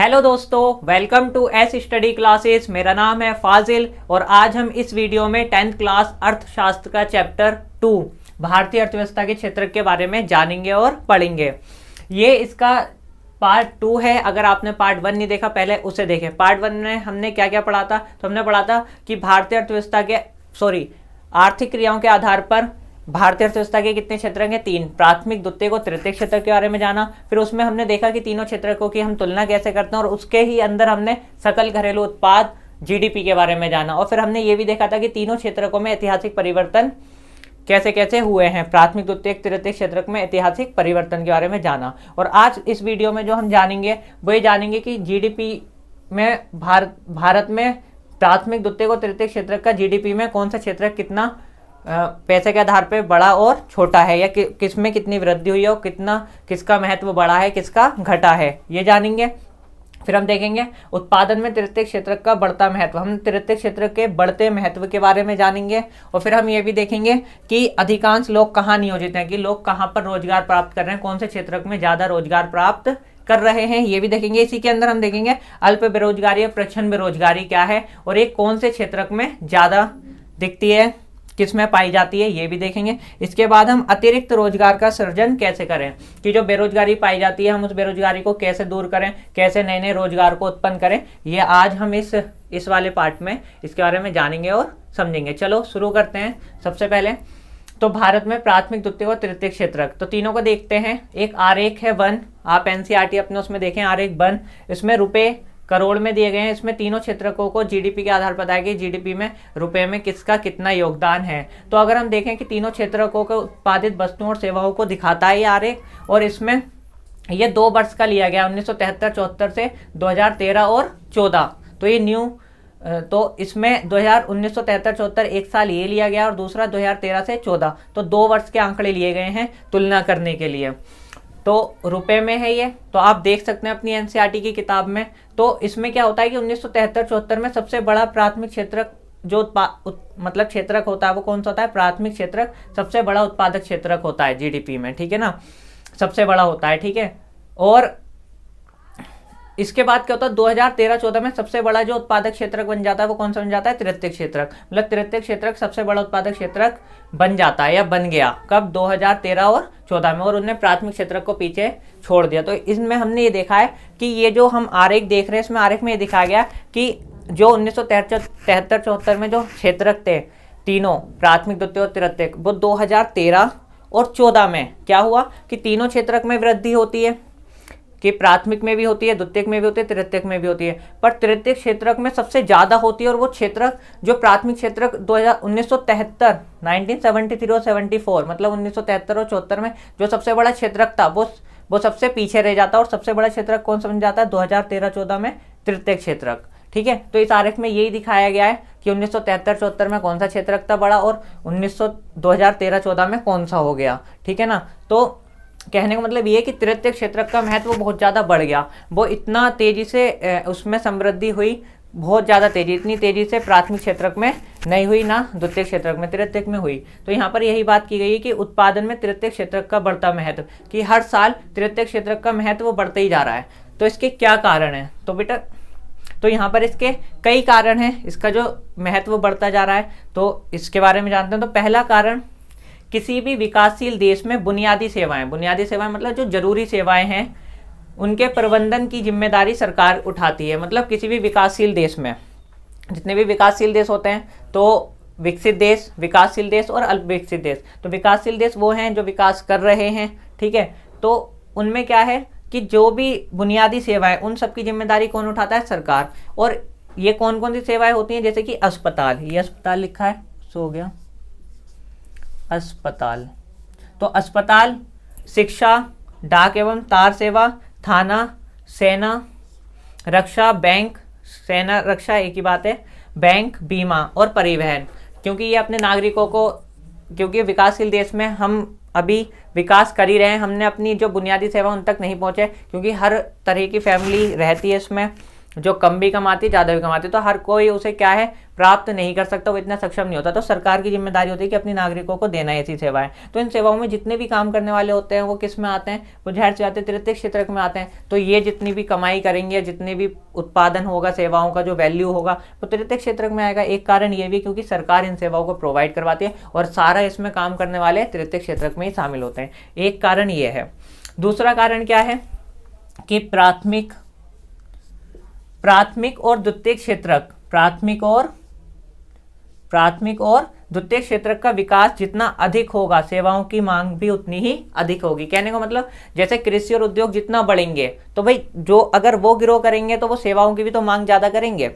Hello दोस्तों, welcome to S study classes. मेरा नाम है फाजिल और आज हम इस वीडियो में 10th क्लास अर्थशास्त्र का चैप्टर 2 भारतीय अर्थव्यवस्था के क्षेत्र के बारे में जानेंगे और पढ़ेंगे। ये इसका पार्ट 2 है। अगर आपने पार्ट 1 नहीं देखा पहले उसे देखें। पार्ट 1 में हमने क्या क्या पढ़ा था, तो हमने पढ़ा था कि भारतीय अर्थव्यवस्था के आर्थिक क्रियाओं के आधार पर भारतीय अर्थव्यवस्था के कितने क्षेत्र हैं, 3, प्राथमिक, द्वितीयक और तृतीयक क्षेत्र के बारे में जाना। फिर उसमें हमने देखा कि तीनों क्षेत्रों की हम तुलना कैसे करते हैं और उसके ही अंदर हमने सकल घरेलू उत्पाद जीडीपी के बारे में जाना। और फिर हमने ये भी देखा था कि तीनों क्षेत्रों में ऐतिहासिक परिवर्तन कैसे कैसे हुए हैं, प्राथमिक, द्वितीयक, तृतीयक क्षेत्र में ऐतिहासिक परिवर्तन के बारे में जाना। और आज इस वीडियो में जो हम जानेंगे वो ये जानेंगे कि जीडीपी में भारत में प्राथमिक, द्वितीयक और तृतीयक क्षेत्र का जीडीपी में कौन सा क्षेत्र कितना पैसे के आधार पे बड़ा और छोटा है, या किसमें कितनी वृद्धि हुई है और किसका महत्व बढ़ा है, किसका घटा है, ये जानेंगे। फिर हम देखेंगे उत्पादन में तृतीयक क्षेत्र का बढ़ता महत्व, हम तृतीयक क्षेत्र के बढ़ते महत्व के बारे में जानेंगे। और फिर हम ये भी देखेंगे कि अधिकांश लोग कहाँ नियोजित हैं, कि लोग कहाँ पर रोजगार प्राप्त कर रहे हैं, कौन से क्षेत्र में ज्यादा रोजगार प्राप्त कर रहे हैं, ये भी देखेंगे। इसी के अंदर हम देखेंगे अल्प बेरोजगारी या प्रच्छन्न बेरोजगारी क्या है और ये कौन से क्षेत्र में ज्यादा दिखती है, किसमें पाई जाती है, ये भी देखेंगे। इसके बाद हम अतिरिक्त रोजगार का सृजन कैसे करें, कि जो बेरोजगारी पाई जाती है हम उस बेरोजगारी को कैसे दूर करें, कैसे नए नए रोजगार को उत्पन्न करें, ये आज हम इस वाले पार्ट में इसके बारे में जानेंगे और समझेंगे। चलो शुरू करते हैं। सबसे पहले तो भारत में प्राथमिक, द्वितीयक और तृतीयक क्षेत्र, तो तीनों को देखते हैं। एक आरेख है 1, आप एनसीईआरटी अपने उसमें देखें, आरेख 1, इसमें रुपए करोड़ में दिए गए हैं। इसमें तीनों क्षेत्रकों को जीडीपी के आधार पर बताया कि जीडीपी में रुपए में किसका कितना योगदान है। तो अगर हम देखें कि तीनों क्षेत्रकों को उत्पादित वस्तुओं और सेवाओं को दिखाता है ये आरेख, और इसमें ये 2 वर्ष का लिया गया, 1973-74 से 2013 और 14। तो ये तो इसमें 1973-74 एक साल ये लिया गया और दूसरा 2013 से 14, तो 2 वर्ष के आंकड़े लिए गए हैं तुलना करने के लिए। तो रुपए में है ये, तो आप देख सकते हैं अपनी एनसीईआरटी की किताब में। तो इसमें क्या होता है कि 1973-74 में सबसे बड़ा प्राथमिक क्षेत्रक जो मतलब क्षेत्रक होता है वो कौन सा होता है, प्राथमिक क्षेत्रक सबसे बड़ा उत्पादक क्षेत्रक होता है जीडीपी में, ठीक है ना, सबसे बड़ा होता है, ठीक है। और इसके बाद क्या होता है, 2013-14 में सबसे बड़ा जो उत्पादक क्षेत्रक बन जाता है वो कौन सा बन जाता है, तृतीयक क्षेत्रक। मतलब तृतीयक क्षेत्रक सबसे बड़ा उत्पादक क्षेत्रक बन जाता है या बन गया कब, 2013 और 14 में, और उन्होंने प्राथमिक क्षेत्रक को पीछे छोड़ दिया। तो इसमें हमने ये देखा है कि ये जो हम आरेख देख रहे हैं इसमें आरेख में ये दिखाया गया कि जो 1973-74 में जो क्षेत्रक थे तीनों, प्राथमिक, द्वितीयक और तृतीयक, वो 2013 और 14 में क्या हुआ कि तीनों क्षेत्रक में वृद्धि होती है, कि प्राथमिक में भी होती है, द्वितीयक में भी होती है, तृतीयक में भी होती है, पर तृतीयक क्षेत्रक में सबसे ज्यादा होती है। और वो क्षेत्रक जो प्राथमिक क्षेत्रक 1973, 1973 और 74, मतलब 1973 और 74 में जो सबसे बड़ा क्षेत्रक था वो सबसे पीछे रह जाता है। और सबसे बड़ा क्षेत्रक कौन सा बन जाता है 2013-14 में, तृतीयक क्षेत्रक, ठीक है। तो इस आरेख में यही दिखाया गया है कि 1973-74 में कौन सा क्षेत्रक था बड़ा और 2013-14 में कौन सा हो गया, ठीक है ना। तो कहने का मतलब ये कि तृतीयक क्षेत्रक का महत्व बहुत ज़्यादा बढ़ गया, वो इतना तेजी से उसमें समृद्धि हुई, बहुत ज़्यादा तेजी, इतनी तेजी से प्राथमिक क्षेत्रक में नहीं हुई, ना द्वितीयक क्षेत्रक में, तृतीयक में हुई। तो यहाँ पर यही बात की गई है कि उत्पादन में तृतीयक क्षेत्रक का बढ़ता महत्व, कि हर साल तृतीयक क्षेत्रक का महत्व बढ़ता ही जा रहा है। तो इसके क्या कारण है, तो बेटा तो यहाँ पर इसके कई कारण हैं, इसका जो महत्व बढ़ता जा रहा है, तो इसके बारे में जानते हैं। तो पहला कारण, किसी भी विकासशील देश में बुनियादी सेवाएं मतलब जो जरूरी सेवाएं हैं उनके प्रबंधन की जिम्मेदारी सरकार उठाती है। मतलब किसी भी विकासशील देश में, जितने भी विकासशील देश होते हैं, तो विकसित देश, विकासशील देश और अल्प विकसित देश। तो विकासशील देश वो हैं जो विकास कर रहे हैं, ठीक है। तो उनमें क्या है कि जो भी बुनियादी सेवाएं उन सबकी जिम्मेदारी कौन उठाता है, सरकार। और ये कौन कौन सी सेवाएं होती हैं, जैसे कि अस्पताल, ये अस्पताल लिखा है, सो गया अस्पताल, तो अस्पताल, शिक्षा, डाक एवं तार सेवा, थाना, सेना, रक्षा, बैंक, सेना रक्षा एक ही बात है, बैंक, बीमा और परिवहन। क्योंकि ये अपने नागरिकों को, क्योंकि विकासशील देश में हम अभी विकास कर ही रहे हैं, हमने अपनी जो बुनियादी सेवा उन तक नहीं पहुंचे, क्योंकि हर तरह की फैमिली रहती है इसमें, जो कम भी कमाती ज़्यादा भी कमाती, तो हर कोई उसे क्या है प्राप्त नहीं कर सकता, वो इतना सक्षम नहीं होता। तो सरकार की जिम्मेदारी होती है कि अपनी नागरिकों को देना ऐसी सेवाएं। तो इन सेवाओं में जितने भी काम करने वाले होते हैं वो किस में आते हैं, वो जाहिर सी बात है तृतीयक क्षेत्र में आते हैं। तो ये जितनी भी कमाई करेंगे, जितनी भी उत्पादन होगा, सेवाओं का जो वैल्यू होगा वो तृतीयक क्षेत्र में आएगा। एक कारण ये भी क्योंकि सरकार इन सेवाओं को प्रोवाइड करवाती है और सारा इसमें काम करने वाले तृतीयक क्षेत्र में ही शामिल होते हैं। एक कारण ये है। दूसरा कारण क्या है कि प्राथमिक और द्वितीयक क्षेत्रक, प्राथमिक और द्वितीयक क्षेत्रक का विकास जितना अधिक होगा, सेवाओं की मांग भी उतनी ही अधिक होगी। कहने का मतलब जैसे कृषि और उद्योग जितना बढ़ेंगे तो भाई जो अगर वो ग्रो करेंगे तो वो सेवाओं की भी तो मांग ज्यादा करेंगे।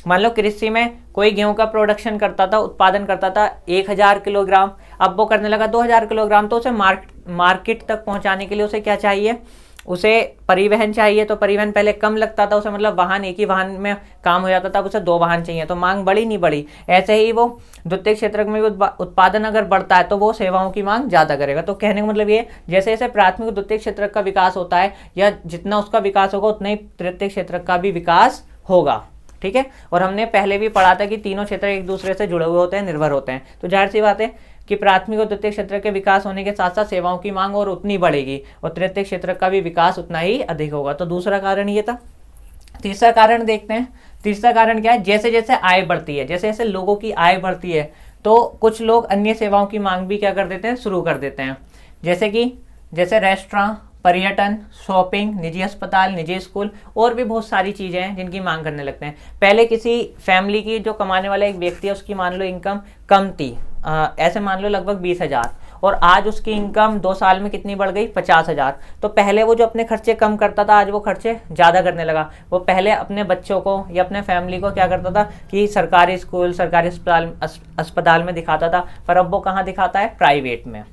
मान लो कृषि में कोई गेहूं का प्रोडक्शन करता था, उत्पादन करता था 1000 किलोग्राम, अब वो करने लगा 2000 किलोग्राम, तो उसे मार्केट तक पहुंचाने के लिए उसे क्या चाहिए, उसे परिवहन चाहिए। तो परिवहन पहले कम लगता था उसे, मतलब वाहन, एक ही वाहन में काम हो जाता था, अब उसे 2 वाहन चाहिए, तो मांग बढ़ी नहीं बढ़ी। ऐसे ही वो द्वितीय क्षेत्र में भी उत्पादन अगर बढ़ता है तो वो सेवाओं की मांग ज्यादा करेगा। तो कहने का मतलब ये, जैसे जैसे प्राथमिक द्वितीय क्षेत्र का विकास होता है या जितना उसका विकास होगा उतना ही तृतीय क्षेत्र का भी विकास होगा। ठीक है, और हमने पहले भी पढ़ा था कि तीनों क्षेत्र एक दूसरे से जुड़े हुए होते हैं, निर्भर होते हैं। तो जाहिर सी बात है कि प्राथमिक और द्वितीय क्षेत्र के विकास होने के साथ साथ सेवाओं की मांग और उतनी बढ़ेगी और तृतीय क्षेत्र का भी विकास उतना ही अधिक होगा। तो दूसरा कारण ये था। तीसरा कारण देखते हैं। तीसरा कारण क्या है, जैसे जैसे आय बढ़ती है, जैसे जैसे लोगों की आय बढ़ती है तो कुछ लोग अन्य सेवाओं की मांग भी क्या कर देते हैं, शुरू कर देते हैं। जैसे रेस्टोरेंट, पर्यटन, शॉपिंग, निजी अस्पताल, निजी स्कूल और भी बहुत सारी चीजें हैं जिनकी मांग करने लगते हैं। पहले किसी फैमिली की जो कमाने वाला एक व्यक्ति है उसकी मान लो इनकम कम थी, ऐसे मान लो लगभग 20,000, और आज उसकी इनकम 2 साल में कितनी बढ़ गई, 50,000। तो पहले वो जो अपने खर्चे कम करता था आज वो खर्चे ज्यादा करने लगा। वो पहले अपने बच्चों को या अपने फैमिली को क्या करता था कि सरकारी स्कूल, सरकारी अस्पताल में दिखाता था, पर अब वो कहाँ दिखाता है, प्राइवेट में।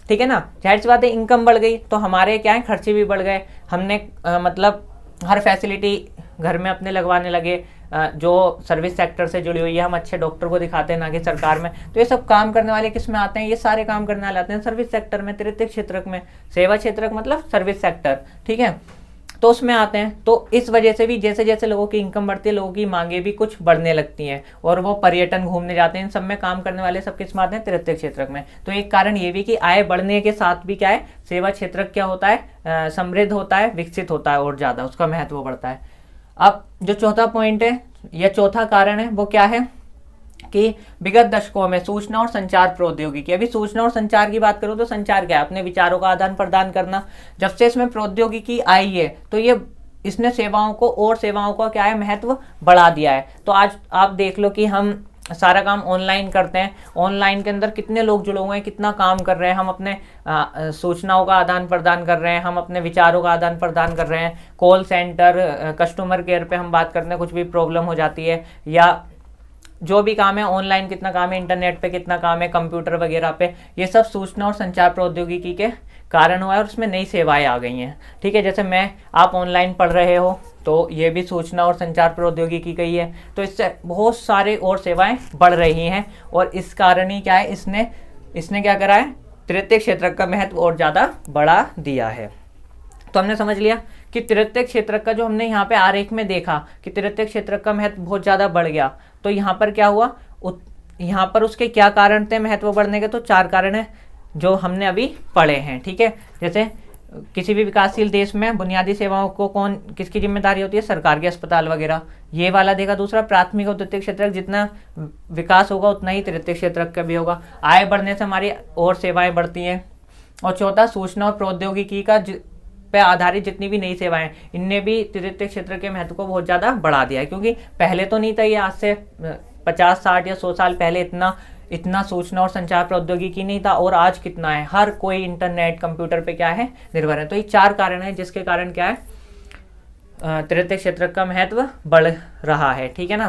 ठीक है ना, जाहिर सी बात है इनकम बढ़ गई तो हमारे क्या है, खर्चे भी बढ़ गए। हमने मतलब हर फैसिलिटी घर में अपने लगवाने लगे, जो सर्विस सेक्टर से जुड़ी हुई है, हम अच्छे डॉक्टर को दिखाते हैं ना कि सरकार में। तो ये सब काम करने वाले किस में आते हैं, ये सारे काम करने वाले आते हैं सर्विस सेक्टर में, तृतीय क्षेत्र में। सेवा क्षेत्र मतलब सर्विस सेक्टर, ठीक है, तो उसमें आते हैं। तो इस वजह से भी जैसे जैसे लोगों की इनकम बढ़ती है लोगों की मांगे भी कुछ बढ़ने लगती हैं और वो पर्यटन घूमने जाते हैं, इन सब में काम करने वाले सब किस में आते हैं, तृतीय क्षेत्र में। तो एक कारण ये भी कि आय बढ़ने के साथ भी क्या है, सेवा क्षेत्र क्या होता है, समृद्ध होता है, विकसित होता है और ज्यादा उसका महत्व बढ़ता है। अब जो चौथा पॉइंट है या चौथा कारण है वो क्या है कि विगत दशकों में सूचना और संचार प्रौद्योगिकी, अभी सूचना और संचार की बात करूं तो संचार क्या है, अपने विचारों का आदान प्रदान करना। जब से इसमें प्रौद्योगिकी आई है तो ये इसने सेवाओं का क्या है, महत्व बढ़ा दिया है। तो आज आप देख लो कि हम सारा काम ऑनलाइन करते हैं, ऑनलाइन के अंदर कितने लोग जुड़े हुए हैं, कितना काम कर रहे हैं, हम अपने सूचनाओं का आदान प्रदान कर रहे हैं, हम अपने विचारों का आदान प्रदान कर रहे हैं। कॉल सेंटर, कस्टमर केयर पे हम बात करते हैं, कुछ भी प्रॉब्लम हो जाती है, या जो भी काम है ऑनलाइन कितना काम है, इंटरनेट पे कितना काम है, कंप्यूटर वगैरह पे, ये सब सूचना और संचार प्रौद्योगिकी के कारण हुआ है और उसमें नई सेवाएं आ गई हैं। ठीक है, जैसे आप ऑनलाइन पढ़ रहे हो तो ये भी सूचना और संचार प्रौद्योगिकी की है, तो इससे बहुत सारे और सेवाएं बढ़ रही हैं और इस कारण ही क्या है, इसने क्या करा है, तृतीय क्षेत्र का महत्व और ज़्यादा बढ़ा दिया है। तो हमने समझ लिया कि तृतीय क्षेत्र का जो हमने यहाँ पे आरेख में देखा कि तृतीय क्षेत्र का महत्व बहुत ज़्यादा बढ़ गया, तो यहाँ पर क्या हुआ, यहाँ पर उसके क्या कारण थे महत्व बढ़ने के, तो 4 कारण है जो हमने अभी पढ़े हैं। ठीक है, जैसे किसी भी विकासशील देश में बुनियादी सेवाओं को किसकी जिम्मेदारी होती है, सरकार के अस्पताल वगैरह, ये वाला देखा। दूसरा, प्राथमिक और द्वितीय क्षेत्र जितना विकास होगा उतना ही तृतीय क्षेत्र का भी होगा, आय बढ़ने से हमारी और सेवाएं बढ़ती हैं। और चौथा, सूचना और प्रौद्योगिकी का पे आधारित जितनी भी नई सेवाएं, इनने भी तृतीय क्षेत्र के महत्व को बहुत ज़्यादा बढ़ा दिया है, क्योंकि पहले तो नहीं था ये, आज से 50, 60 या 100 साल पहले इतना सूचना और संचार प्रौद्योगिकी नहीं था, और आज कितना है, हर कोई इंटरनेट, कंप्यूटर पे क्या है, निर्भर है। तो ये 4 कारण है जिसके कारण क्या है, तृतीय क्षेत्र का महत्व बढ़ रहा है। ठीक है ना।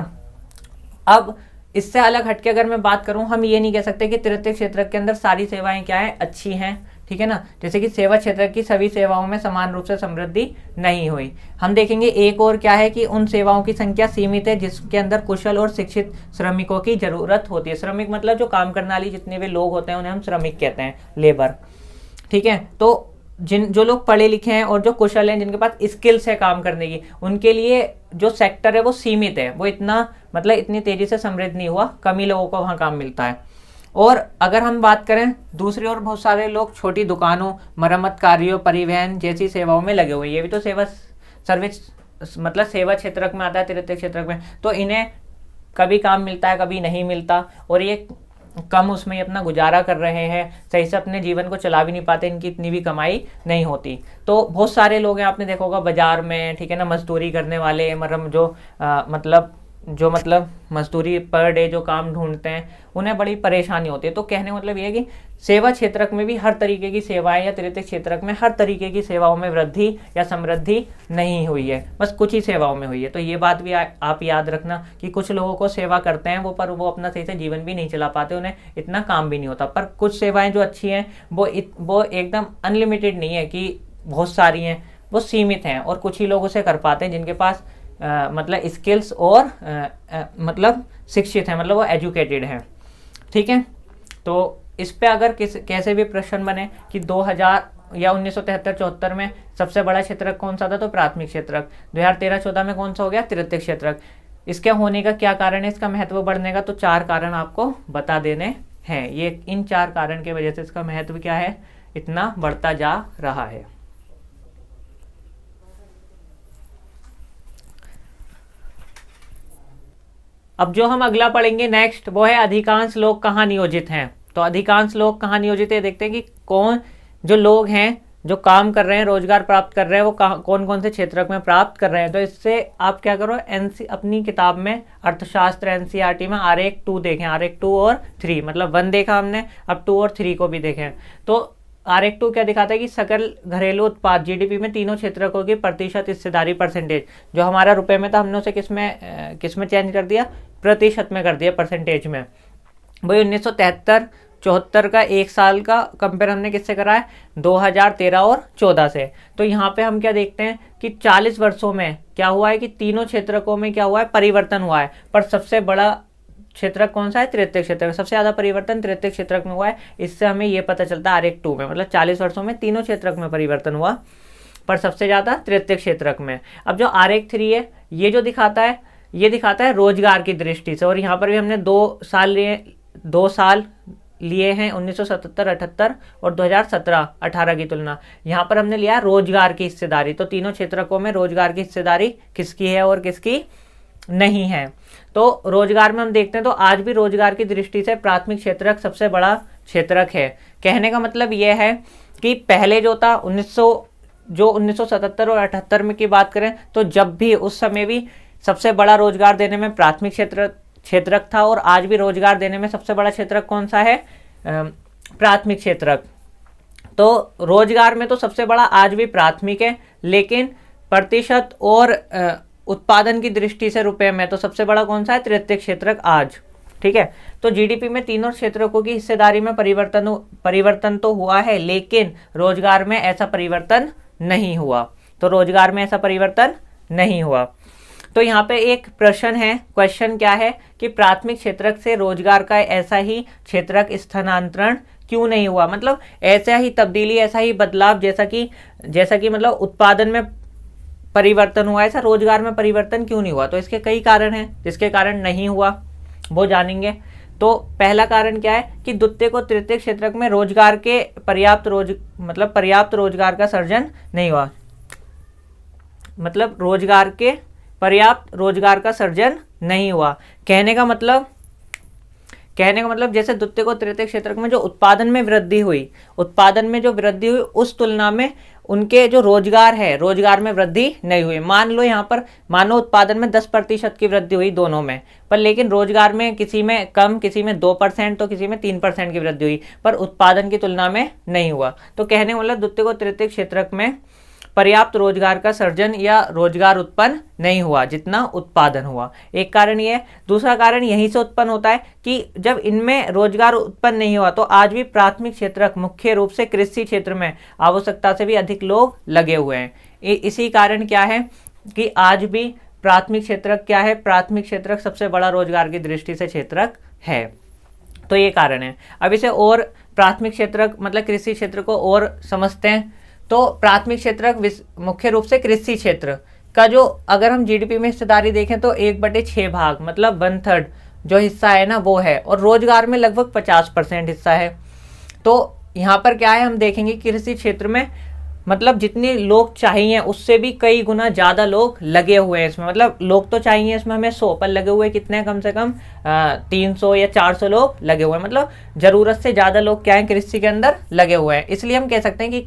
अब इससे अलग हटके अगर मैं बात करूं, हम ये नहीं कह सकते कि तृतीय क्षेत्र के अंदर सारी सेवाएं क्या है, अच्छी हैं। ठीक है ना, जैसे कि सेवा क्षेत्र की सभी सेवाओं में समान रूप से समृद्धि नहीं हुई। हम देखेंगे एक और क्या है कि उन सेवाओं की संख्या सीमित है जिसके अंदर कुशल और शिक्षित श्रमिकों की जरूरत होती है। श्रमिक मतलब जो काम करने वाली जितने भी लोग होते हैं उन्हें हम श्रमिक कहते हैं, लेबर। ठीक है, तो जो लोग पढ़े लिखे हैं और जो कुशल हैं, जिनके पास स्किल्स है काम करने की, उनके लिए जो सेक्टर है वो सीमित है, वो इतना मतलब इतनी तेजी से समृद्ध नहीं हुआ, कम ही लोगों को वहाँ काम मिलता है। और अगर हम बात करें दूसरी ओर, बहुत सारे लोग छोटी दुकानों, मरम्मत कार्यों, परिवहन जैसी सेवाओं में लगे हुए हैं। ये भी तो सर्विस मतलब सेवा क्षेत्र में आता है, तृतीय क्षेत्र में। तो इन्हें कभी काम मिलता है, कभी नहीं मिलता, और ये कम उसमें ही अपना गुजारा कर रहे हैं, सही से अपने जीवन को चला भी नहीं पाते, इनकी इतनी भी कमाई नहीं होती। तो बहुत सारे लोग हैं, आपने देखा होगा बाजार में, ठीक है ना, मजदूरी करने वाले, मतलब मजदूरी पर डे जो काम ढूंढते हैं, उन्हें बड़ी परेशानी होती है। तो कहने का मतलब ये है कि सेवा क्षेत्रक में भी हर तरीके की सेवाएं, या तृतीय क्षेत्रक में हर तरीके की सेवाओं में वृद्धि या समृद्धि नहीं हुई है, बस कुछ ही सेवाओं में हुई है। तो ये बात भी आप याद रखना कि कुछ लोगों को सेवा करते हैं पर वो अपना सही से जीवन भी नहीं चला पाते, उन्हें इतना काम भी नहीं होता। पर कुछ सेवाएं जो अच्छी हैं वो एकदम अनलिमिटेड नहीं है कि बहुत सारी हैं, वो सीमित हैं, और कुछ ही लोग उसे कर पाते हैं जिनके पास मतलब स्किल्स और मतलब शिक्षित हैं, मतलब वो एजुकेटेड हैं, ठीक है। तो इस पे अगर कैसे भी प्रश्न बने कि 2000 या 1973-74 में सबसे बड़ा क्षेत्रक कौन सा था, तो प्राथमिक क्षेत्रक। 2013-14 में कौन सा हो गया, तृतीय क्षेत्रक। इसके होने का क्या कारण है, इसका महत्व बढ़ने का, तो 4 कारण आपको बता देने हैं। ये इन 4 कारण की वजह से इसका महत्व क्या है, इतना बढ़ता जा रहा है। अब जो हम अगला पढ़ेंगे नेक्स्ट, वो है अधिकांश लोग कहाँ नियोजित हैं। तो अधिकांश लोग कहाँ नियोजित है, देखते हैं कि कौन जो लोग हैं जो काम कर रहे हैं, रोजगार प्राप्त कर रहे हैं, वो कौन कौन से क्षेत्र में प्राप्त कर रहे हैं। तो इससे आप क्या करो, अपनी किताब में अर्थशास्त्र एनसीईआरटी में आरेख 2 देखें, आरेख 2 और 3, मतलब 1 देखा हमने, अब 2 और 3 को भी देखें। तो आरेख 2 क्या दिखाता है कि सकल घरेलू उत्पाद जीडीपी में तीनों क्षेत्रकों की प्रतिशत हिस्सेदारी परसेंटेज, जो हमारा रुपए में था हमने उसे किसमें चेंज कर दिया, प्रतिशत में कर दिया, परसेंटेज में। वही 1973-74 का एक साल का कंपेयर हमने किससे करा है, 2013 और 14 से। तो यहाँ पे हम क्या देखते हैं कि 40 वर्षों में क्या हुआ है कि तीनों क्षेत्रकों में क्या हुआ है, परिवर्तन हुआ है। पर सबसे बड़ा क्षेत्रक कौन सा है, तृतीय क्षेत्रक। सबसे ज्यादा परिवर्तन तृतीय क्षेत्रक में हुआ है। इससे हमें ये पता चलता है आरेख 2 में, मतलब 40 वर्षों में तीनों क्षेत्रक में परिवर्तन हुआ, पर सबसे ज्यादा तृतीय क्षेत्रक में। अब जो आरेख 3 है, ये जो दिखाता है, ये दिखाता है रोजगार की दृष्टि से, और यहाँ पर भी हमने 2 साल लिए हैं, 1977-78 और 2017-18 की तुलना। यहाँ पर हमने लिया रोजगार की हिस्सेदारी। तो तीनों क्षेत्रकों में रोजगार की हिस्सेदारी किसकी है और किसकी नहीं है। तो रोजगार में हम देखते हैं, तो आज भी रोजगार की दृष्टि से प्राथमिक क्षेत्रक सबसे बड़ा क्षेत्रक है। कहने का मतलब यह है कि पहले जो था 1977 और 78 में की बात करें, तो जब भी उस समय भी सबसे बड़ा रोजगार देने में प्राथमिक क्षेत्रक था, और आज भी रोजगार देने में सबसे बड़ा क्षेत्रक कौन सा है, प्राथमिक क्षेत्रक। तो रोजगार में तो सबसे बड़ा आज भी प्राथमिक है, लेकिन प्रतिशत और उत्पादन की दृष्टि से रुपए में तो सबसे बड़ा कौन सा है, तृतीय क्षेत्रक आज, ठीक है। तो जीडीपी में तीनों क्षेत्रकों की हिस्सेदारी में परिवर्तन तो हुआ है, लेकिन रोजगार में ऐसा परिवर्तन नहीं हुआ। तो रोजगार में ऐसा परिवर्तन नहीं हुआ। तो यहाँ पे एक प्रश्न है, क्वेश्चन क्या है कि प्राथमिक क्षेत्रक से रोजगार का ऐसा ही क्षेत्रक स्थानांतरण क्यों नहीं हुआ, मतलब ऐसा ही तब्दीली, ऐसा ही बदलाव जैसा कि मतलब उत्पादन में परिवर्तन हुआ, ऐसा रोजगार में परिवर्तन क्यों नहीं हुआ। तो इसके कई कारण हैं जिसके कारण नहीं हुआ, वो जानेंगे। तो पहला कारण क्या है कि द्वितीय को तृतीय क्षेत्रक में रोजगार के पर्याप्त रोजगार का सर्जन नहीं हुआ, मतलब पर्याप्त रोजगार का सर्जन नहीं हुआ। कहने का मतलब जैसे द्वितीय को तृतीय क्षेत्रक में जो उत्पादन में वृद्धि हुई उस तुलना में उनके जो रोजगार में वृद्धि नहीं हुई। मान लो उत्पादन में 10% की वृद्धि हुई दोनों में, पर लेकिन रोजगार में किसी में कम, किसी में 2% तो किसी में 3% की वृद्धि हुई, पर उत्पादन की तुलना में नहीं हुआ। तो कहने का मतलब द्वितीय को तृतीय क्षेत्रक में पर्याप्त रोजगार का सर्जन या रोजगार उत्पन्न नहीं हुआ जितना उत्पादन हुआ, एक कारण ये है। दूसरा कारण यहीं से उत्पन्न होता है कि जब इनमें रोजगार उत्पन्न नहीं हुआ, तो आज भी प्राथमिक क्षेत्रक मुख्य रूप से कृषि क्षेत्र में आवश्यकता से भी अधिक लोग लगे हुए हैं। इसी कारण क्या है कि आज भी प्राथमिक क्षेत्रक क्या है, प्राथमिक क्षेत्रक सबसे बड़ा रोजगार की दृष्टि से क्षेत्रक है। तो ये कारण है। अब इसे और प्राथमिक क्षेत्रक मतलब कृषि क्षेत्र को और समझते हैं। तो प्राथमिक क्षेत्र मुख्य रूप से कृषि क्षेत्र का जो अगर हम जीडीपी में हिस्सेदारी देखें तो 1/6 भाग मतलब 1/3 जो हिस्सा है ना वो है, और रोजगार में लगभग 50% हिस्सा है। तो यहाँ पर क्या है, हम देखेंगे कृषि क्षेत्र में मतलब जितने लोग चाहिए उससे भी कई गुना ज़्यादा लोग लगे हुए हैं इसमें। मतलब लोग तो चाहिए इसमें हमें 100, पर लगे हुए कितने, कम से कम 300 या 400 लोग लगे हुए हैं। मतलब ज़रूरत से ज़्यादा लोग क्या है कृषि के अंदर लगे हुए हैं। इसलिए हम कह सकते हैं कि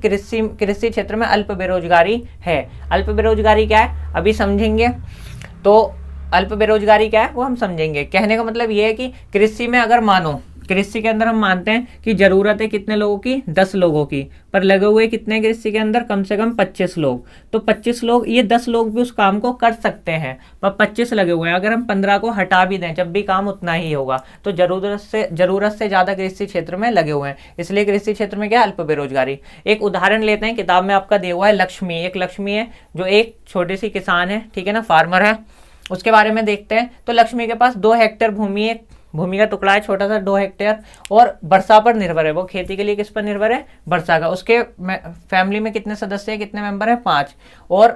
कृषि क्षेत्र में अल्प बेरोजगारी है। अल्प बेरोजगारी क्या है अभी समझेंगे। तो अल्प बेरोजगारी क्या है वो हम समझेंगे। कहने का मतलब ये है कि कृषि में अगर मानो कृषि के अंदर हम मानते हैं कि जरूरत है कितने लोगों की, 10 लोगों की, पर लगे हुए कितने कृषि के अंदर, कम से कम 25 लोग। तो 25 लोग, ये 10 लोग भी उस काम को कर सकते हैं, पर 25 लगे हुए हैं। अगर हम 15 को हटा भी दें जब भी काम उतना ही होगा। तो जरूरत से ज्यादा कृषि क्षेत्र में लगे हुए हैं, इसलिए कृषि क्षेत्र में क्या अल्प बेरोजगारी। एक उदाहरण लेते हैं, किताब में आपका दिया हुआ है लक्ष्मी। एक लक्ष्मी है जो एक छोटी सी किसान है, ठीक है ना, फार्मर है। उसके बारे में देखते हैं। तो लक्ष्मी के पास 2 हेक्टेयर भूमि का टुकड़ा है, छोटा सा 2 हेक्टेयर, और वर्षा पर निर्भर है। वो खेती के लिए किस पर निर्भर है, वर्षा का। उसके फैमिली में कितने सदस्य हैं, कितने मेंबर हैं, 5। और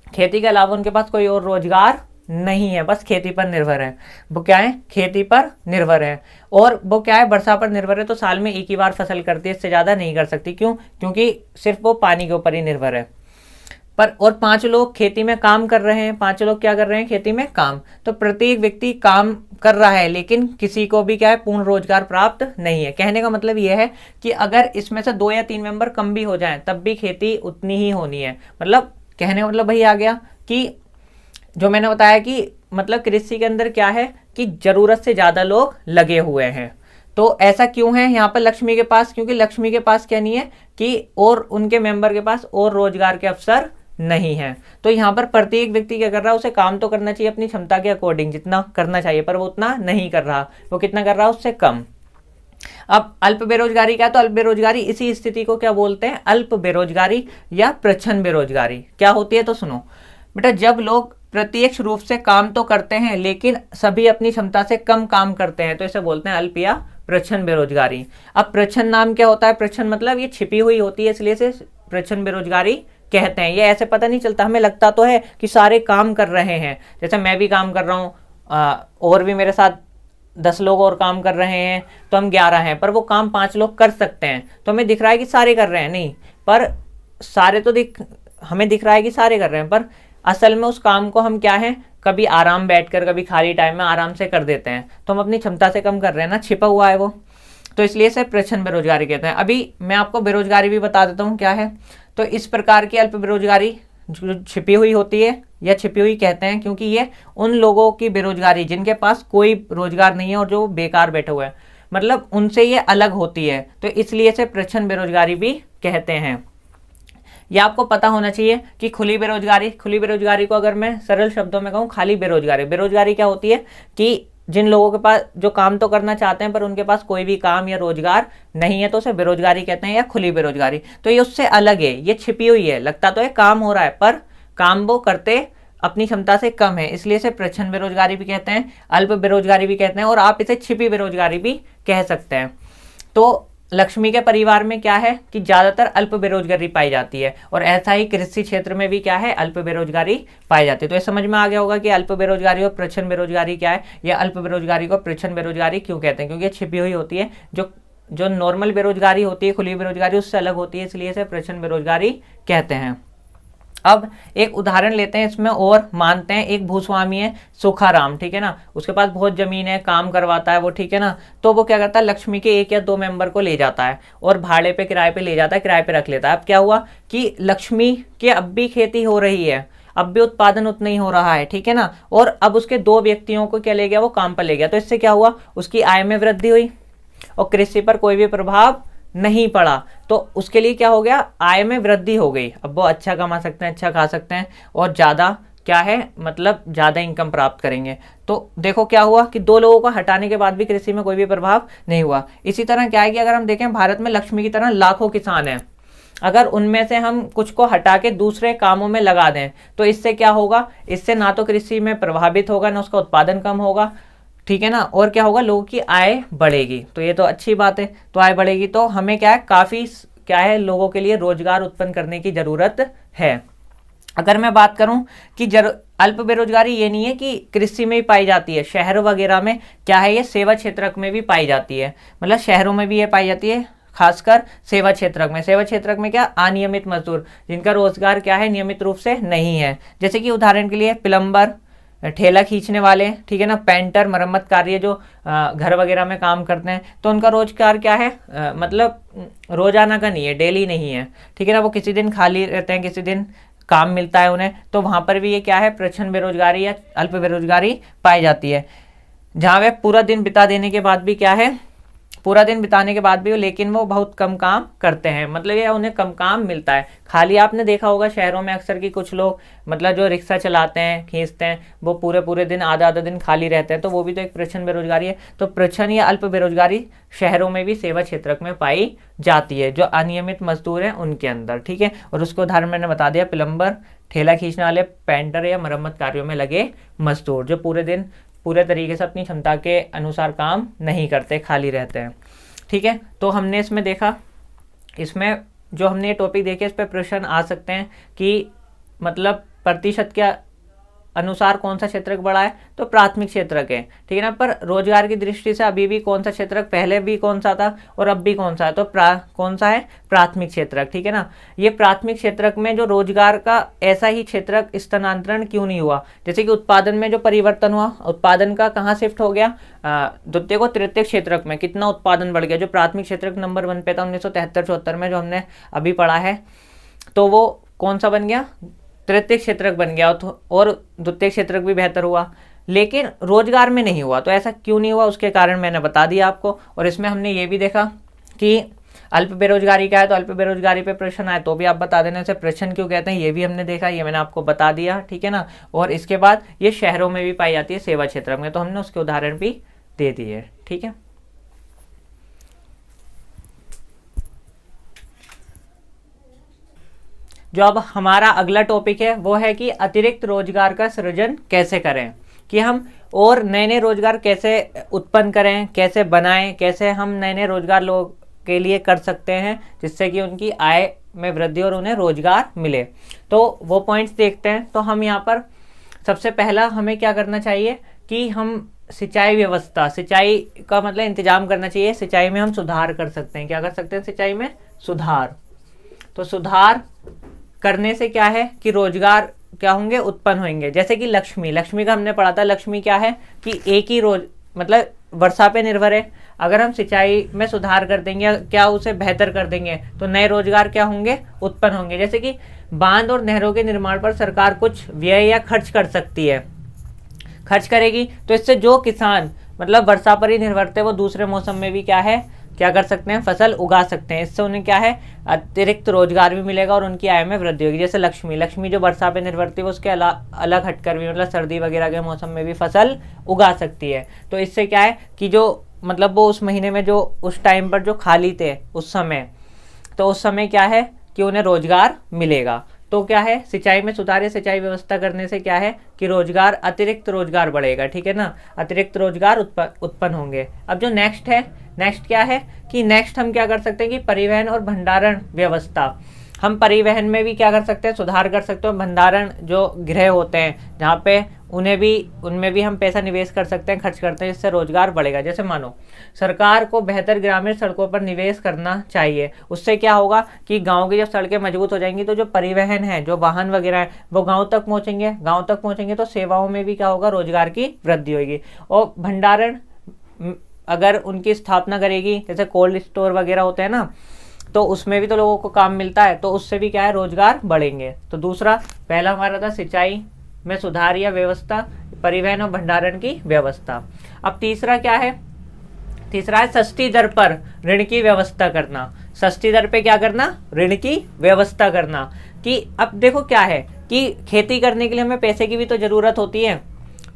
खेती के अलावा उनके पास कोई और रोजगार नहीं है, बस खेती पर निर्भर है। वो क्या है, खेती पर निर्भर है। और वो क्या है, वर्षा पर निर्भर है। तो साल में एक ही बार फसल करती है, इससे ज्यादा नहीं कर सकती। क्यों, क्योंकि सिर्फ वो पानी के ऊपर ही निर्भर है। पर और 5 लोग खेती में काम कर रहे हैं। 5 लोग क्या कर रहे हैं, खेती में काम। तो प्रत्येक व्यक्ति काम कर रहा है, लेकिन किसी को भी क्या है, पूर्ण रोजगार प्राप्त नहीं है। कहने का मतलब यह है कि अगर इसमें से 2 या 3 मेंबर कम भी हो जाएं तब भी खेती उतनी ही होनी है। मतलब कहने का मतलब वही आ गया कि जो मैंने बताया कि मतलब कृषि के अंदर क्या है कि जरूरत से ज्यादा लोग लगे हुए हैं। तो ऐसा क्यों है यहाँ पर लक्ष्मी के पास, क्योंकि लक्ष्मी के पास क्या नहीं है कि और उनके मेंबर के पास और रोजगार के अवसर नहीं है। तो यहाँ पर प्रत्येक व्यक्ति क्या कर रहा है, उसे काम तो करना चाहिए अपनी क्षमता के अकॉर्डिंग जितना करना चाहिए, पर वो उतना नहीं कर रहा। वो कितना कर रहा है, उससे कम। अब अल्प बेरोजगारी क्या है, तो अल्प बेरोजगारी इसी स्थिति को क्या बोलते हैं, अल्प बेरोजगारी या प्रच्छन्न बेरोजगारी क्या होती है। तो सुनो बेटा, जब लोग प्रत्यक्ष रूप से काम तो करते हैं लेकिन सभी अपनी क्षमता से कम काम करते हैं, तो इसे बोलते हैं अल्प या प्रच्छन्न बेरोजगारी। अब प्रच्छन्न नाम क्या होता है, प्रच्छन्न मतलब ये छिपी हुई होती है, इसलिए इसे प्रच्छन्न बेरोजगारी कहते हैं। ये ऐसे पता नहीं चलता, हमें लगता तो है कि सारे काम कर रहे हैं, जैसे मैं भी काम कर रहा हूँ और भी मेरे साथ 10 लोग और काम कर रहे हैं, तो हम 11 हैं, पर वो काम 5 लोग कर सकते हैं। तो हमें दिख रहा है कि सारे कर रहे हैं, नहीं, पर सारे तो हमें दिख रहा है कि सारे कर रहे हैं, पर असल में उस काम को हम क्या है, कभी आराम बैठकर, कभी खाली टाइम में आराम से कर देते हैं। तो हम अपनी क्षमता से कम कर रहे हैं ना, छिपा हुआ है वो। तो इसलिए इसे प्रच्छन्न बेरोजगारी कहते हैं। अभी मैं आपको बेरोजगारी भी बता देता हूँ क्या है। तो इस प्रकार की अल्प बेरोजगारी जो छिपी हुई होती है या छिपी हुई कहते हैं, क्योंकि ये उन लोगों की बेरोजगारी जिनके पास कोई रोजगार नहीं है और जो बेकार बैठे हुए हैं, मतलब उनसे ये अलग होती है। तो इसलिए इसे प्रच्छन्न बेरोजगारी भी कहते हैं। यह आपको पता होना चाहिए कि खुली बेरोजगारी को अगर मैं सरल शब्दों में कहूँ, खाली बेरोजगारी क्या होती है कि जिन लोगों के पास जो काम तो करना चाहते हैं पर उनके पास कोई भी काम या रोजगार नहीं है, तो उसे बेरोजगारी कहते हैं या खुली बेरोजगारी। तो ये उससे अलग है, ये छिपी हुई है, लगता तो है काम हो रहा है पर काम वो करते अपनी क्षमता से कम है, इसलिए इसे प्रच्छन्न बेरोजगारी भी कहते हैं, अल्प बेरोजगारी भी कहते हैं, और आप इसे छिपी बेरोजगारी भी कह सकते हैं। तो लक्ष्मी के परिवार में क्या है कि ज्यादातर अल्प बेरोजगारी पाई जाती है, और ऐसा ही कृषि क्षेत्र में भी क्या है, अल्प बेरोजगारी पाई जाती है। तो ये समझ में आ गया होगा कि अल्प बेरोजगारी और प्रच्छन्न बेरोजगारी क्या है, या अल्प बेरोजगारी को प्रच्छन्न बेरोजगारी क्यों कहते हैं, क्योंकि ये छिपी हुई होती है। जो नॉर्मल बेरोजगारी होती है, खुली बेरोजगारी, उससे अलग होती है, इसलिए इसे प्रच्छन्न बेरोजगारी कहते हैं। अब एक उदाहरण लेते हैं इसमें और मानते हैं एक भूस्वामी है सुखाराम, ठीक है ना, उसके पास बहुत जमीन है, काम करवाता है वो, ठीक है ना। तो वो क्या करता है, लक्ष्मी के 1 या 2 मेंबर को ले जाता है और भाड़े पे, किराए पे ले जाता है, किराए पे रख लेता है। अब क्या हुआ कि लक्ष्मी के अब भी खेती हो रही है, अब भी उत्पादन उतना ही हो रहा है, ठीक है ना। और अब उसके 2 व्यक्तियों को क्या ले गया, वो काम पर ले गया। तो इससे क्या हुआ, उसकी आय में वृद्धि हुई और कृषि पर कोई भी प्रभाव नहीं पड़ा। तो उसके लिए क्या हो गया, आय में वृद्धि हो गई। अब वो अच्छा कमा सकते हैं, अच्छा खा सकते हैं, और ज्यादा क्या है, मतलब ज्यादा इनकम प्राप्त करेंगे। तो देखो क्या हुआ कि 2 लोगों को हटाने के बाद भी कृषि में कोई भी प्रभाव नहीं हुआ। इसी तरह क्या है कि अगर हम देखें भारत में लक्ष्मी की तरह लाखों किसान हैं, अगर उनमें से हम कुछ को हटा के दूसरे कामों में लगा दें तो इससे क्या होगा, इससे ना तो कृषि में प्रभावित होगा, ना उसका उत्पादन कम होगा, ठीक है ना, और क्या होगा, लोगों की आय बढ़ेगी। तो ये तो अच्छी बात है, तो आय बढ़ेगी तो हमें क्या है, काफी क्या है, लोगों के लिए रोजगार उत्पन्न करने की जरूरत है। अगर मैं बात करूं कि अल्प बेरोजगारी ये नहीं है कि कृषि में ही पाई जाती है, शहरों वगैरह में क्या है, ये सेवा क्षेत्र में भी पाई जाती है, मतलब शहरों में भी ये पाई जाती है, खासकर सेवा क्षेत्र में। सेवा क्षेत्र में क्या, अनियमित मजदूर जिनका रोजगार क्या है, नियमित रूप से नहीं है। जैसे कि उदाहरण के लिए प्लम्बर, ठेला खींचने वाले, ठीक है ना, पेंटर, मरम्मत कार्य जो घर वगैरह में काम करते हैं, तो उनका रोजगार क्या है, मतलब रोजाना का नहीं है, डेली नहीं है, ठीक है ना, वो किसी दिन खाली रहते हैं, किसी दिन काम मिलता है उन्हें, तो वहां पर भी ये क्या है, प्रच्छन्न बेरोजगारी या अल्प बेरोजगारी पाई जाती है। जहां वे पूरा दिन बिता देने के बाद भी क्या है, पूरा दिन बिताने के बाद भी लेकिन वो बहुत कम काम करते हैं, मतलब ये उन्हें कम काम मिलता है। खाली आपने देखा होगा शहरों में अक्सर की कुछ लोग मतलब जो रिक्शा चलाते हैं, खींचते हैं, वो पूरे पूरे दिन आधा आधा दिन खाली रहते हैं, तो वो भी तो एक प्रच्छन्न बेरोजगारी है। तो प्रच्छन्न या अल्प बेरोजगारी शहरों में भी सेवा क्षेत्र में पाई जाती है, जो अनियमित मजदूर हैं उनके अंदर, ठीक है। और उसको उदाहरण मैंने बता दिया, प्लम्बर, ठेला खींचने वाले, पेंटर या मरम्मत कार्यों में लगे मजदूर, जो पूरे दिन पूरे तरीके से अपनी क्षमता के अनुसार काम नहीं करते, खाली रहते हैं, ठीक है। तो हमने इसमें देखा, इसमें जो हमने ये टॉपिक देखे, इस पर प्रश्न आ सकते हैं कि मतलब प्रतिशत के अनुसार कौन सा क्षेत्रक बड़ा है, तो प्राथमिक क्षेत्रक है, ठीक है ना। पर रोजगार की दृष्टि से अभी भी कौन सा क्षेत्रक, पहले भी कौन सा था और अब भी कौन सा है, तो कौन सा है, प्राथमिक क्षेत्रक, ठीक है ना। ये प्राथमिक क्षेत्रक में जो रोजगार का ऐसा ही क्षेत्रक स्थानांतरण क्यों नहीं हुआ, जैसे कि उत्पादन में जो परिवर्तन हुआ, उत्पादन का कहाँ शिफ्ट हो गया, द्वितीय को तृतीय क्षेत्रक में कितना उत्पादन बढ़ गया। जो प्राथमिक क्षेत्रक नंबर 1 पे था 1973-74 में, जो हमने अभी पढ़ा है, तो वो कौन सा बन गया, तृतीय क्षेत्रक बन गया, और द्वितीय क्षेत्रक भी बेहतर हुआ, लेकिन रोजगार में नहीं हुआ। तो ऐसा क्यों नहीं हुआ, उसके कारण मैंने बता दिया आपको। और इसमें हमने ये भी देखा कि अल्प बेरोजगारी क्या है, तो अल्प बेरोजगारी पे प्रश्न आए तो भी आप बता देना, इसे प्रश्न क्यों कहते हैं, ये भी हमने देखा, ये मैंने आपको बता दिया, ठीक है ना। और इसके बाद ये शहरों में भी पाई जाती है, सेवा क्षेत्र में, तो हमने उसके उदाहरण भी दे दिए, ठीक है। जो अब हमारा अगला टॉपिक है वो है कि अतिरिक्त रोजगार का सृजन कैसे करें, कि हम और नए नए रोजगार कैसे उत्पन्न करें, कैसे बनाएं, कैसे हम नए नए रोजगार लोगों के लिए कर सकते हैं जिससे कि उनकी आय में वृद्धि और उन्हें रोजगार मिले। तो वो पॉइंट्स देखते हैं। तो हम यहाँ पर सबसे पहला हमें क्या करना चाहिए कि हम सिंचाई व्यवस्था, सिंचाई का मतलब इंतजाम करना चाहिए, सिंचाई में हम सुधार कर सकते हैं। क्या कर सकते हैं, सिंचाई में सुधार। तो सुधार करने से क्या है कि रोजगार क्या होंगे, उत्पन्न होंगे। जैसे कि लक्ष्मी, लक्ष्मी का हमने पढ़ा था, लक्ष्मी क्या है कि एक ही रोज मतलब वर्षा पे निर्भर है। अगर हम सिंचाई में सुधार कर देंगे, क्या उसे बेहतर कर देंगे, तो नए रोजगार क्या होंगे, उत्पन्न होंगे। जैसे कि बांध और नहरों के निर्माण पर सरकार कुछ व्यय या खर्च कर सकती है, खर्च करेगी, तो इससे जो किसान मतलब वर्षा पर ही निर्भर थे वो दूसरे मौसम में भी क्या है, क्या कर सकते हैं, फसल उगा सकते हैं। इससे उन्हें क्या है, अतिरिक्त रोजगार भी मिलेगा और उनकी आय में वृद्धि होगी। जैसे लक्ष्मी, लक्ष्मी जो वर्षा पे निर्भर थी वो उसके अलग हटकर भी मतलब सर्दी वगैरह के मौसम में भी फसल उगा सकती है। तो इससे क्या है कि जो मतलब वो उस महीने में जो उस टाइम पर जो खाली थे उस समय, तो उस समय क्या है कि उन्हें रोजगार मिलेगा। तो क्या है, सिंचाई में सुधार या सिंचाई व्यवस्था करने से क्या है कि रोजगार, अतिरिक्त रोजगार बढ़ेगा, ठीक है ना, अतिरिक्त रोजगार उत्पन्न होंगे। अब जो नेक्स्ट है, नेक्स्ट क्या है कि नेक्स्ट हम क्या कर सकते हैं कि परिवहन और भंडारण व्यवस्था, हम परिवहन में भी क्या कर सकते हैं, सुधार कर सकते हैं। भंडारण जो गृह होते हैं जहाँ पे उनमें भी हम पैसा निवेश कर सकते हैं, खर्च करते हैं, जिससे रोजगार बढ़ेगा। जैसे मानो सरकार को बेहतर ग्रामीण सड़कों पर निवेश करना चाहिए। उससे क्या होगा कि गांव की जब सड़कें मजबूत हो जाएंगी तो जो परिवहन है, जो वाहन वगैरह है वो गांव तक पहुंचेंगे, गांव तक पहुंचेंगे तो सेवाओं में भी क्या होगा, रोजगार की वृद्धि होगी। और भंडारण अगर उनकी स्थापना करेगी, जैसे कोल्ड स्टोर वगैरह होते हैं ना, तो उसमें भी तो लोगों को काम मिलता है, तो उससे भी क्या है, रोजगार बढ़ेंगे। तो दूसरा, पहला हमारा था सिंचाई में सुधार या व्यवस्था, परिवहन और भंडारण की व्यवस्था। अब तीसरा क्या है, तीसरा है सस्ती दर पर ऋण की व्यवस्था करना। सस्ती दर पे क्या करना, ऋण की व्यवस्था करना। कि अब देखो क्या है कि खेती करने के लिए हमें पैसे की भी तो जरूरत होती है,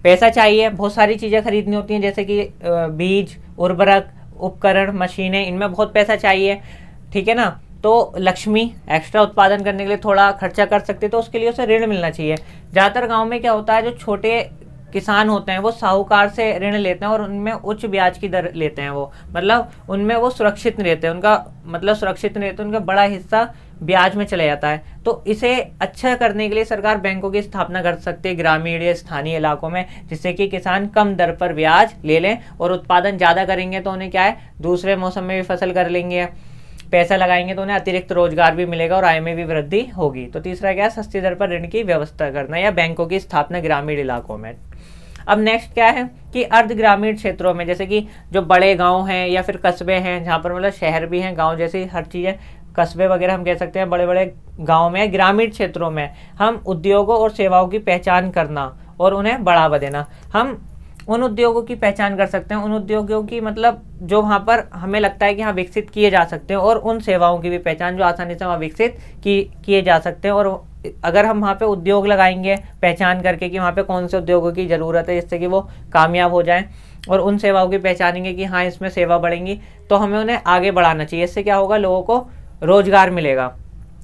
पैसा चाहिए, बहुत सारी चीजें खरीदनी होती हैं, जैसे कि बीज, उर्वरक, उपकरण, मशीनें, इनमें बहुत पैसा चाहिए, ठीक है ना। तो लक्ष्मी एक्स्ट्रा उत्पादन करने के लिए थोड़ा खर्चा कर सकती है, तो उसके लिए उसे ऋण मिलना चाहिए। ज़्यादातर गांव में क्या होता है, जो छोटे किसान होते हैं वो साहूकार से ऋण लेते हैं और उनमें उच्च ब्याज की दर लेते हैं, वो मतलब उनमें वो सुरक्षित नहीं रहते, उनका मतलब सुरक्षित नहीं रहते, उनका बड़ा हिस्सा ब्याज में चले जाता है। तो इसे अच्छा करने के लिए सरकार बैंकों की स्थापना कर सकती है ग्रामीण या स्थानीय इलाकों में, जिससे कि किसान कम दर पर ब्याज ले लें और उत्पादन ज़्यादा करेंगे तो उन्हें क्या है दूसरे मौसम में भी फसल कर लेंगे, पैसा लगाएंगे तो उन्हें अतिरिक्त रोजगार भी मिलेगा और आय में भी वृद्धि होगी। तो तीसरा क्या है, सस्ती दर पर ऋण की व्यवस्था करना या बैंकों की स्थापना ग्रामीण इलाकों में। अब नेक्स्ट क्या है कि अर्ध ग्रामीण क्षेत्रों में, जैसे कि जो बड़े गांव हैं या फिर कस्बे हैं, जहाँ पर मतलब शहर भी हैं, गांव जैसी हर चीज़ें, कस्बे वगैरह हम कह सकते हैं, बड़े बड़े गांव में, ग्रामीण क्षेत्रों में हम उद्योगों और सेवाओं की पहचान करना और उन्हें बढ़ावा देना। हम उन उद्योगों की पहचान कर सकते हैं, उन उद्योगों की मतलब जो वहाँ पर हमें लगता है कि हाँ विकसित किए जा सकते हैं, और उन सेवाओं की भी पहचान जो आसानी से वहाँ विकसित किए जा सकते हैं। और अगर हम वहाँ पे उद्योग लगाएंगे पहचान करके कि वहाँ पे कौन से उद्योगों की ज़रूरत है जिससे कि वो कामयाब हो जाएं, और उन सेवाओं की पहचानेंगे कि हाँ इसमें सेवा बढ़ेंगी, तो हमें उन्हें आगे बढ़ाना चाहिए। इससे क्या होगा, लोगों को रोजगार मिलेगा।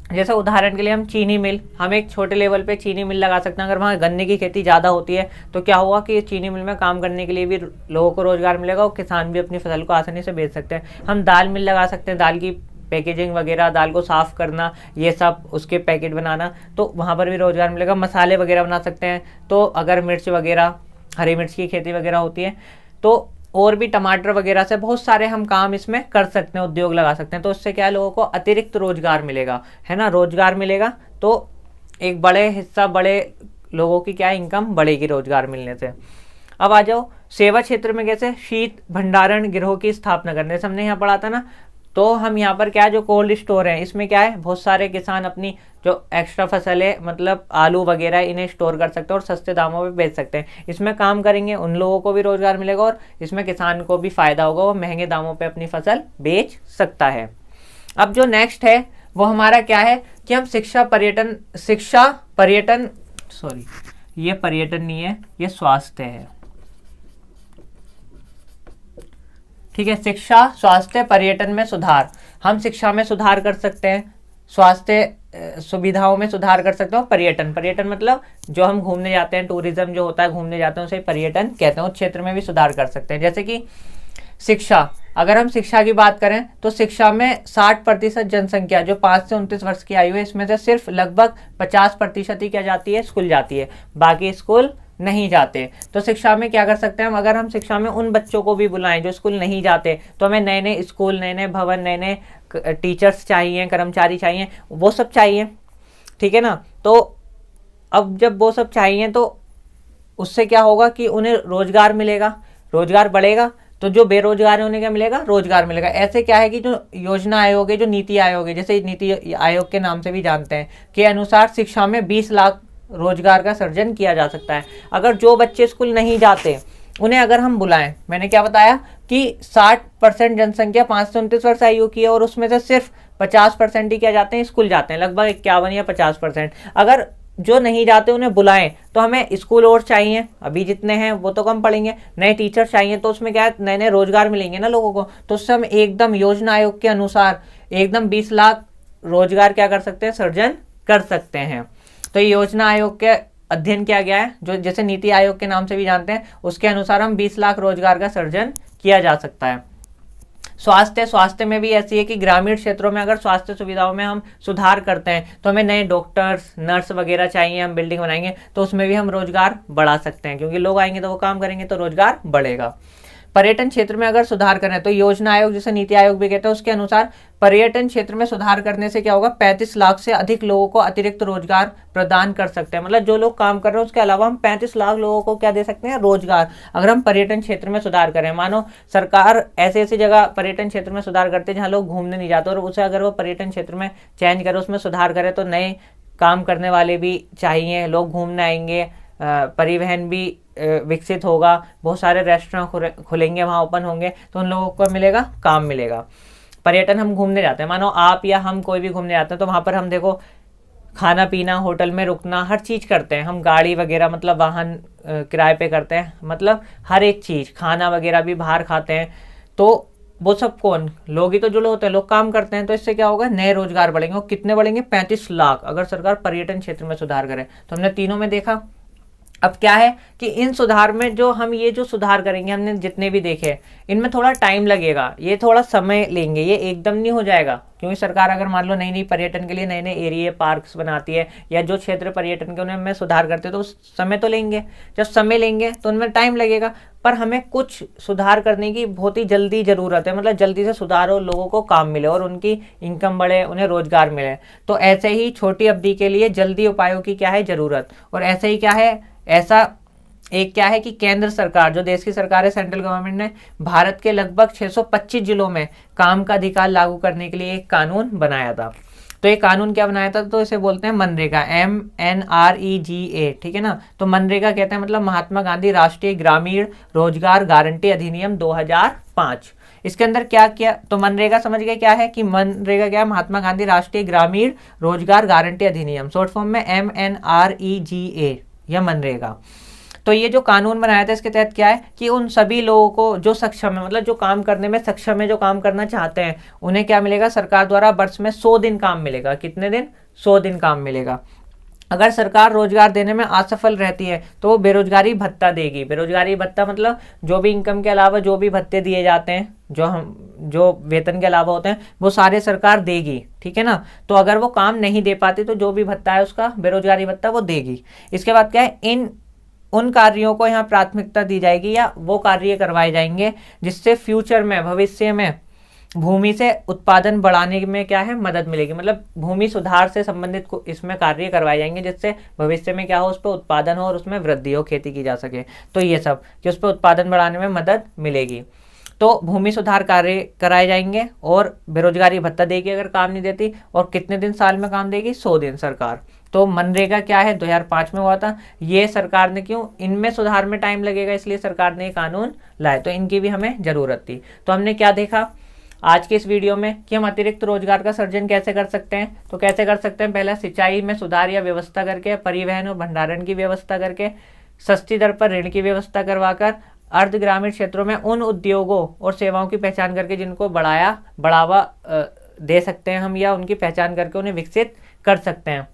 जैसे उदाहरण के लिए हम चीनी मिल, हम एक छोटे लेवल पे चीनी मिल लगा सकते हैं। अगर वहाँ गन्ने की खेती ज़्यादा होती है तो क्या हुआ कि चीनी मिल में काम करने के लिए भी लोगों को रोजगार मिलेगा और किसान भी अपनी फसल को आसानी से बेच सकते हैं। हम दाल मिल लगा सकते हैं, दाल की पैकेजिंग वगैरह, दाल को साफ़ करना, ये सब, उसके पैकेट बनाना, तो वहाँ पर भी रोजगार मिलेगा। मसाले वगैरह बना सकते हैं, तो अगर मिर्च वगैरह, हरी मिर्च की खेती वगैरह होती है तो और भी टमाटर वगैरह से बहुत सारे हम काम इसमें कर सकते हैं, उद्योग लगा सकते हैं। तो इससे क्या है, लोगों को अतिरिक्त रोजगार मिलेगा, है ना, रोजगार मिलेगा तो एक बड़े हिस्सा, बड़े लोगों की क्या है, इनकम बढ़ेगी रोजगार मिलने से। अब आ जाओ सेवा क्षेत्र में, कैसे शीत भंडारण गिरोह की स्थापना करने से हमने यहाँ पढ़ा था ना। तो हम यहाँ पर क्या है, जो कोल्ड स्टोर है, इसमें क्या है, बहुत सारे किसान अपनी जो एक्स्ट्रा फसल है, मतलब आलू वगैरह, इन्हें स्टोर कर सकते हैं और सस्ते दामों पे बेच सकते हैं। इसमें काम करेंगे उन लोगों को भी रोजगार मिलेगा और इसमें किसान को भी फायदा होगा, वो महंगे दामों पे अपनी फसल बेच सकता है। अब जो नेक्स्ट है वो हमारा क्या है कि हम शिक्षा पर्यटन सॉरी, ये पर्यटन नहीं है, ये स्वास्थ्य है, ठीक है। शिक्षा, स्वास्थ्य, पर्यटन में सुधार। हम शिक्षा में सुधार कर सकते हैं, स्वास्थ्य सुविधाओं में सुधार कर सकते हो। पर्यटन मतलब जो हम घूमने जाते हैं, टूरिज्म जो होता है, घूमने जाते हैं, उसे पर्यटन कहते हैं। उस क्षेत्र में भी सुधार कर सकते हैं। जैसे कि शिक्षा, अगर हम शिक्षा की बात करें तो शिक्षा में 60% जनसंख्या जो 5 से 29 वर्ष की आयु है, इसमें से सिर्फ लगभग 50% ही क्या जाती है, स्कूल जाती है, बाकी स्कूल नहीं जाते। तो शिक्षा में क्या कर सकते हैं हम, अगर हम शिक्षा में उन बच्चों को भी बुलाएं जो स्कूल नहीं जाते, तो हमें नए नए स्कूल, नए नए भवन, नए नए टीचर्स चाहिए, कर्मचारी चाहिए, वो सब चाहिए, ठीक है ना। तो अब जब वो सब चाहिए तो उससे क्या होगा कि उन्हें रोजगार मिलेगा, रोजगार बढ़ेगा, तो जो बेरोजगार है उन्हें क्या मिलेगा, रोजगार मिलेगा। ऐसे क्या है कि जो योजना आयोग है, जो नीति आयोग है, जैसे नीति आयोग के नाम से भी जानते हैं, के अनुसार शिक्षा में 20 लाख रोजगार का सृजन किया जा सकता है। अगर जो बच्चे स्कूल नहीं जाते उन्हें अगर हम बुलाएं, मैंने क्या बताया कि 60% जनसंख्या 5 से 29 वर्ष आयु की है और उसमें से सिर्फ 50% ही क्या जाते हैं, स्कूल जाते हैं, लगभग 51 या 50%। अगर जो नहीं जाते उन्हें बुलाएं तो हमें स्कूल और चाहिए, अभी जितने हैं वो तो कम पड़ेंगे, नए टीचर चाहिए, तो उसमें क्या है, नए नए रोजगार मिलेंगे ना लोगों को। तो उससे हम एकदम योजना आयोग के अनुसार एकदम 20 लाख रोजगार क्या कर सकते हैं, सृजन कर सकते हैं। तो ये योजना आयोग के अध्ययन किया गया है, जो जैसे नीति आयोग के नाम से भी जानते हैं, उसके अनुसार हम 20 लाख रोजगार का सृजन किया जा सकता है। स्वास्थ्य में भी ऐसी है कि ग्रामीण क्षेत्रों में अगर स्वास्थ्य सुविधाओं में हम सुधार करते हैं तो हमें नए डॉक्टर्स, नर्स वगैरह चाहिए, हम बिल्डिंग बनाएंगे तो उसमें भी हम रोजगार बढ़ा सकते हैं, क्योंकि लोग आएंगे तो वो काम करेंगे तो रोजगार बढ़ेगा। पर्यटन क्षेत्र में अगर सुधार करें तो योजना आयोग, जिसे नीति आयोग भी कहते हैं, उसके अनुसार पर्यटन क्षेत्र में सुधार करने से क्या होगा, 35 लाख से अधिक लोगों को अतिरिक्त रोजगार प्रदान कर सकते हैं। मतलब जो लोग काम कर रहे हैं उसके अलावा हम 35 लाख लोगों को क्या दे सकते हैं, रोजगार, अगर हम पर्यटन क्षेत्र में सुधार करें। मानो सरकार ऐसी ऐसी जगह पर्यटन क्षेत्र में सुधार करते हैं जहाँ लोग घूमने नहीं जाते, और उसे अगर वो पर्यटन क्षेत्र में चेंज करे, उसमें सुधार करे, तो नए काम करने वाले भी चाहिए, लोग घूमने आएंगे, परिवहन भी विकसित होगा, बहुत सारे रेस्टोरेंट खुलेंगे, वहाँ ओपन होंगे, तो उन लोगों को मिलेगा, काम मिलेगा। पर्यटन, हम घूमने जाते हैं, मानो आप या हम कोई भी घूमने जाते हैं, तो वहाँ पर हम देखो खाना पीना, होटल में रुकना, हर चीज़ करते हैं हम, गाड़ी वगैरह मतलब वाहन किराए पे करते हैं, मतलब हर एक चीज़, खाना वगैरह भी बाहर खाते हैं। तो वो सब कौन, लोग ही तो जुड़े होते हैं, लोग काम करते हैं। तो इससे क्या होगा, नए रोजगार बढ़ेंगे, और कितने बढ़ेंगे, 35 लाख, अगर सरकार पर्यटन क्षेत्र में सुधार करे। तो हमने तीनों में देखा, अब क्या है कि इन सुधार में जो हम ये जो सुधार करेंगे, हमने जितने भी देखे, इनमें थोड़ा टाइम लगेगा, ये थोड़ा समय लेंगे, ये एकदम नहीं हो जाएगा। क्योंकि सरकार अगर मान लो नई नई पर्यटन के लिए नए नए एरिया पार्क्स बनाती है या जो क्षेत्र पर्यटन के उनमें सुधार करते हैं, तो उस समय तो लेंगे। जब समय लेंगे तो उनमें टाइम लगेगा, पर हमें कुछ सुधार करने की बहुत ही जल्दी ज़रूरत है। मतलब जल्दी से सुधार हो, लोगों को काम मिले और उनकी इनकम बढ़े, उन्हें रोजगार मिले। तो ऐसे ही छोटी अवधि के लिए जल्दी उपायों की क्या है ज़रूरत। और ऐसे ही क्या है, ऐसा एक क्या है कि केंद्र सरकार, जो देश की सरकार है, सेंट्रल गवर्नमेंट ने भारत के लगभग 625 जिलों में काम का अधिकार लागू करने के लिए एक कानून बनाया था। तो ये कानून क्या बनाया था, तो इसे बोलते हैं मनरेगा, MNREGA, ठीक है ना। तो मनरेगा कहते हैं मतलब महात्मा गांधी राष्ट्रीय ग्रामीण रोजगार गारंटी अधिनियम 2005। इसके अंदर क्या किया, तो मनरेगा समझ गए क्या है कि मनरेगा क्या है, महात्मा गांधी राष्ट्रीय ग्रामीण रोजगार गारंटी अधिनियम, शॉर्ट फॉर्म में MNREGA या मनरेगा। तो ये जो कानून बनाया था, इसके तहत क्या है कि उन सभी लोगों को जो सक्षम है, मतलब जो काम करने में सक्षम है, जो काम करना चाहते हैं, उन्हें क्या मिलेगा, सरकार द्वारा वर्ष में 100 दिन काम मिलेगा। कितने दिन, 100 दिन काम मिलेगा। अगर सरकार रोजगार देने में असफल रहती है तो वो बेरोजगारी भत्ता देगी। बेरोजगारी भत्ता मतलब जो भी इनकम के अलावा जो भी भत्ते दिए जाते हैं, जो वेतन के अलावा होते हैं, वो सारे सरकार देगी, ठीक है ना। तो अगर वो काम नहीं दे पाती तो जो भी भत्ता है उसका, बेरोजगारी भत्ता, वो देगी। इसके बाद क्या है, उन कार्यों को यहाँ प्राथमिकता दी जाएगी या वो कार्य करवाए जाएंगे जिससे फ्यूचर में, भविष्य में भूमि से उत्पादन बढ़ाने में क्या है, मदद मिलेगी। मतलब भूमि सुधार से संबंधित इसमें कार्य करवाए जाएंगे जिससे भविष्य में क्या हो, उस पर उत्पादन हो और उसमें वृद्धि हो, खेती की जा सके। तो ये सब कि उस पर उत्पादन बढ़ाने में मदद मिलेगी। तो भूमि सुधार कार्य कराए जाएंगे और बेरोजगारी भत्ता देगी अगर काम नहीं देती। और कितने दिन साल में काम देगी, 100 दिन सरकार। तो मनरेगा क्या है, 2005 में हुआ था। ये सरकार ने क्यों, इनमें सुधार में टाइम लगेगा इसलिए सरकार ने ये कानून लाए, तो इनकी भी हमें जरूरत थी। तो हमने क्या देखा आज के इस वीडियो में कि हम अतिरिक्त रोजगार का सृजन कैसे कर सकते हैं। तो कैसे कर सकते हैं, पहला सिंचाई में सुधार या व्यवस्था करके, परिवहन और भंडारण की व्यवस्था करके, सस्ती दर पर ऋण की व्यवस्था करवाकर, अर्ध ग्रामीण क्षेत्रों में उन उद्योगों और सेवाओं की पहचान करके जिनको बढ़ावा दे सकते हैं हम, या उनकी पहचान करके उन्हें विकसित कर सकते हैं,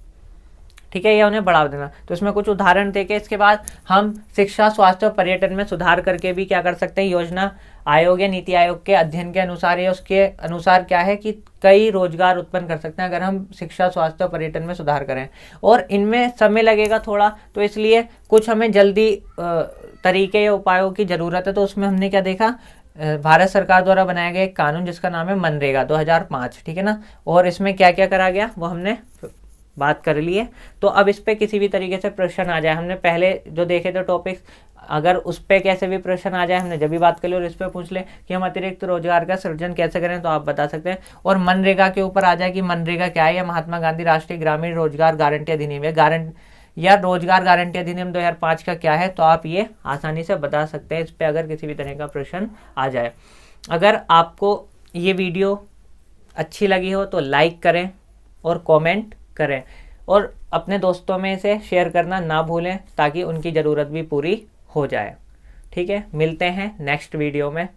ठीक है, या उन्हें बढ़ावा देना। तो इसमें कुछ उदाहरण देके इसके बाद हम शिक्षा, स्वास्थ्य और पर्यटन में सुधार करके भी क्या कर सकते हैं, योजना आयोग या नीति आयोग के अध्ययन के अनुसार या उसके अनुसार क्या है कि कई रोजगार उत्पन्न कर सकते हैं अगर हम शिक्षा, स्वास्थ्य और पर्यटन में सुधार करें। और इनमें समय लगेगा थोड़ा, तो इसलिए कुछ हमें जल्दी तरीके या उपायों की जरूरत है। तो उसमें हमने क्या देखा, भारत सरकार द्वारा बनाया गया एक कानून जिसका नाम है मनरेगा 2005, ठीक है ना। और इसमें क्या क्या करा गया वो हमने बात कर ली है। तो अब इस पे किसी भी तरीके से प्रश्न आ जाए, हमने पहले जो देखे थे टॉपिक्स, अगर उस पे कैसे भी प्रश्न आ जाए, हमने जब भी बात कर ली और इस पे पूछ ले कि हम अतिरिक्त रोजगार का सृजन कैसे करें, तो आप बता सकते हैं। और मनरेगा के ऊपर आ जाए कि मनरेगा क्या है, या महात्मा गांधी राष्ट्रीय ग्रामीण रोजगार गारंटी अधिनियम या रोजगार गारंटी अधिनियम 2005 का क्या है, तो आप ये आसानी से बता सकते हैं इस पे अगर किसी भी तरह का प्रश्न आ जाए। अगर आपको ये वीडियो अच्छी लगी हो तो लाइक करें और कमेंट करें, और अपने दोस्तों में इसे शेयर करना ना भूलें ताकि उनकी ज़रूरत भी पूरी हो जाए, ठीक है। मिलते हैं नेक्स्ट वीडियो में।